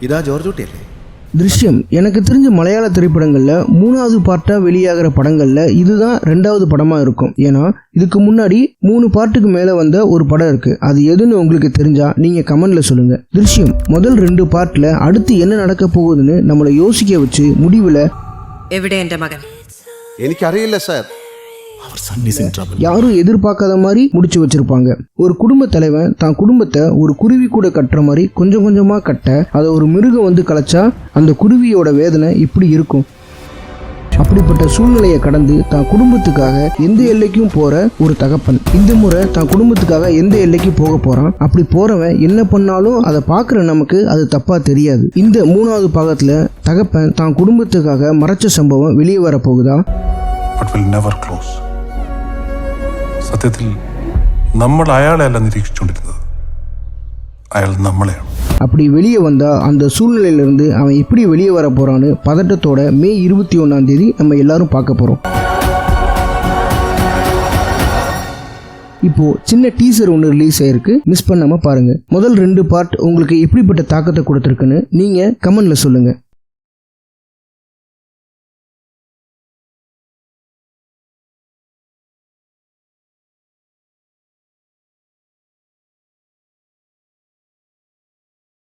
இதா George hotel. திருஷ்யம் எனக்கு தெரிஞ்ச மலையாள திரைப்படங்களில் 3வது பார்ட்டாக வெளியாகிற படங்களில் இதுதான் 2வது படமாக இருக்கும். ஏன்னா இதுக்கு முன்னாடி 3 பார்ட்டுக்கு மேலே வந்த ஒரு படம் இருக்குது. அது எதுன்னு உங்களுக்கு தெரிஞ்சால் நீங்கள் கமெண்டில் சொல்லுங்கள். திருஷ்யம் முதல் 2 பார்ட்டில் அடுத்து என்ன நடக்க போகுதுன்னு நம்மளை யோசிக்க வச்சு முடிவில் എവിടെ എൻ്റെ മകൻ? എനിക്കറിയില്ല സാർ. யாரும் எதிர்பார்க்காத மாதிரி முடிச்சு வச்சிருப்பாங்க. ஒரு குடும்ப தலைவன் தான் குடும்பத்தை ஒரு குருவி கூட கட்டுற மாதிரி கொஞ்சம் கொஞ்சமா கட்ட அதை ஒரு மிருகம் வந்து கலைச்சா அந்த குருவியோட வேதனை இப்படி இருக்கும். அப்படிப்பட்ட சூழ்நிலையை கடந்து தான் குடும்பத்துக்காக எந்த எல்லைக்கும் போற ஒரு தகப்பன் இந்த முறை தான் குடும்பத்துக்காக எந்த எல்லைக்கு போக போறான். அப்படி போறவன் என்ன பண்ணாலும் அதை பார்க்குற நமக்கு அது தப்பா தெரியாது. இந்த 3வது பாகத்துல தகப்பன் தான் குடும்பத்துக்காக மறைச்ச சம்பவம் வெளியே வர போகுதா? സത്യത്തിൽ നമ്മൾ അയാളെയല്ല നിരീക്ഷിച്ചുകൊണ്ടിരുന്നത്, അയാൾ നമ്മളെയാണ്. அப்படி வெளியே வந்தால் அந்த சூழ்நிலையிலிருந்து அவன் எப்படி வெளியே வர போகிறான்னு பதட்டத்தோட மே 21 நம்ம எல்லாரும் பார்க்க போகிறோம். இப்போது சின்ன டீசர் ஒன்று ரிலீஸ் ஆகிருக்கு, மிஸ் பண்ணாமல் பாருங்கள். முதல் 2 பார்ட் உங்களுக்கு எப்படிப்பட்ட தாக்கத்தை கொடுத்துருக்குன்னு நீங்கள் கமெண்டில் சொல்லுங்கள்.